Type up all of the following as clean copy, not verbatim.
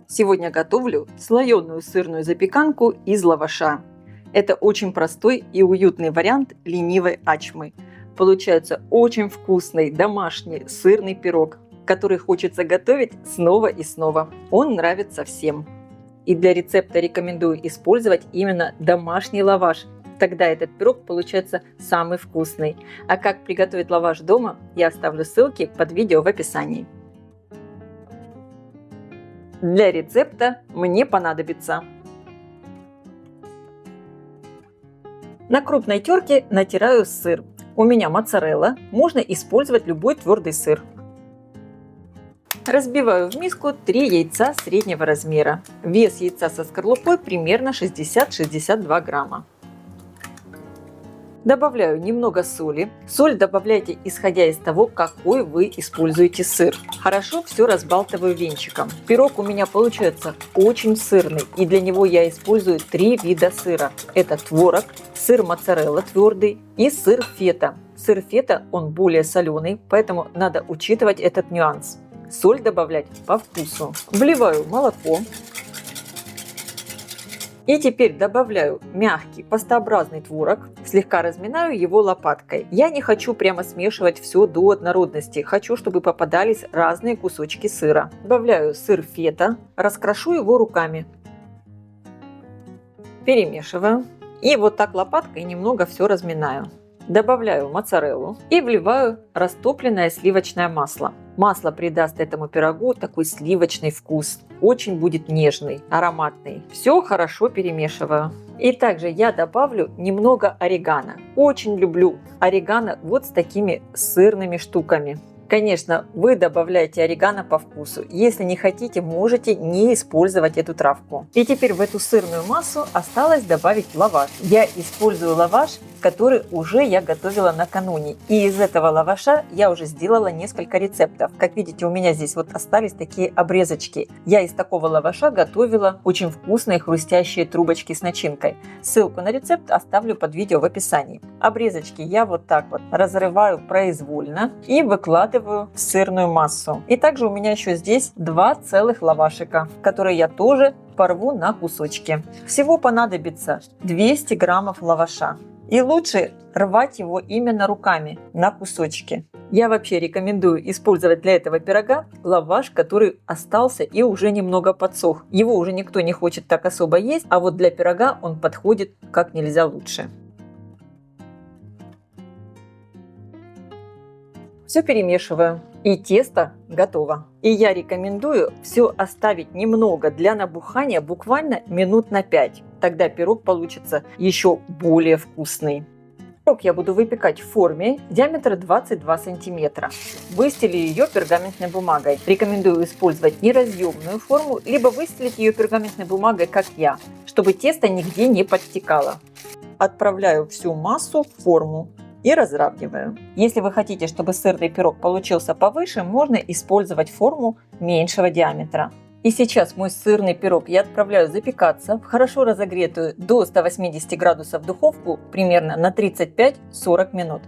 Сегодня готовлю слоеную сырную запеканку из лаваша. Это очень простой и уютный вариант ленивой ачмы. Получается очень вкусный домашний сырный пирог, который хочется готовить снова и снова. Он нравится всем. И для рецепта рекомендую использовать именно домашний лаваш. Тогда этот пирог получается самый вкусный. А как приготовить лаваш дома, я оставлю ссылки под видео в описании. Для рецепта мне понадобится: на крупной терке натираю сыр. У меня моцарелла, можно использовать любой твердый сыр. Разбиваю в миску 3 яйца среднего размера. Вес яйца со скорлупой примерно 60-62 грамма. Добавляю немного соли. Соль добавляйте исходя из того, какой вы используете сыр. Хорошо все разбалтываю венчиком. Пирог у меня получается очень сырный, и для него я использую 3 вида сыра. Это творог, сыр моцарелла твердый и сыр фета. Сыр фета, он более соленый, поэтому надо учитывать этот нюанс. Соль добавлять по вкусу. Вливаю молоко. И теперь добавляю мягкий пастообразный творог, слегка разминаю его лопаткой. Я не хочу прямо смешивать все до однородности, хочу, чтобы попадались разные кусочки сыра. Добавляю сыр фета, раскрошу его руками. Перемешиваю. И вот так лопаткой немного все разминаю. Добавляю моцареллу и вливаю растопленное сливочное масло. Масло придаст этому пирогу такой сливочный вкус. Очень будет нежный, ароматный. Все хорошо перемешиваю. И также я добавлю немного орегано. Очень люблю орегано вот с такими сырными штуками. Конечно, вы добавляете орегано по вкусу. Если не хотите, можете не использовать эту травку. И теперь в эту сырную массу осталось добавить лаваш. Я использую лаваш, который уже я готовила накануне. И из этого лаваша я уже сделала несколько рецептов. Как видите, у меня здесь вот остались такие обрезочки. Я из такого лаваша готовила очень вкусные хрустящие трубочки с начинкой. Ссылку на рецепт оставлю под видео в описании. Обрезочки я вот так вот разрываю произвольно и выкладываю в сырную массу. И также у меня еще здесь 2 целых лавашика, которые я тоже порву на кусочки. Всего понадобится 200 граммов лаваша. И лучше рвать его именно руками на кусочки. Я вообще рекомендую использовать для этого пирога лаваш, который остался и уже немного подсох. Его уже никто не хочет так особо есть, а вот для пирога он подходит как нельзя лучше. Все перемешиваю, и тесто готово. И я рекомендую все оставить немного для набухания, буквально минут на 5. Тогда пирог получится еще более вкусный. Пирог я буду выпекать в форме диаметра 22 сантиметра. Выстелю ее пергаментной бумагой. Рекомендую использовать неразъемную форму, либо выстелить ее пергаментной бумагой, как я, чтобы тесто нигде не подтекало. Отправляю всю массу в форму и разравниваю. Если вы хотите, чтобы сырный пирог получился повыше, можно использовать форму меньшего диаметра. И сейчас мой сырный пирог я отправляю запекаться в хорошо разогретую до 180 градусов духовку примерно на 35-40 минут.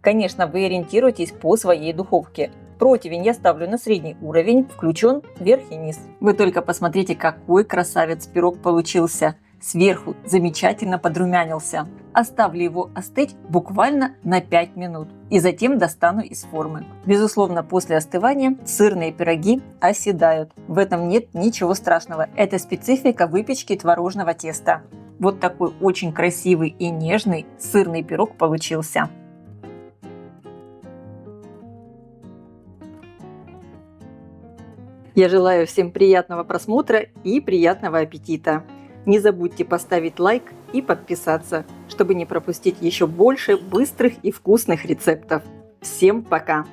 Конечно, вы ориентируйтесь по своей духовке. Противень я ставлю на средний уровень, включен вверх и низ. Вы только посмотрите, какой красавец пирог получился. Сверху замечательно подрумянился. Оставлю его остыть буквально на 5 минут и затем достану из формы. Безусловно, после остывания сырные пироги оседают. В этом нет ничего страшного. Это специфика выпечки творожного теста. Вот такой очень красивый и нежный сырный пирог получился. Я желаю всем приятного просмотра и приятного аппетита. Не забудьте поставить лайк и подписаться, чтобы не пропустить еще больше быстрых и вкусных рецептов. Всем пока!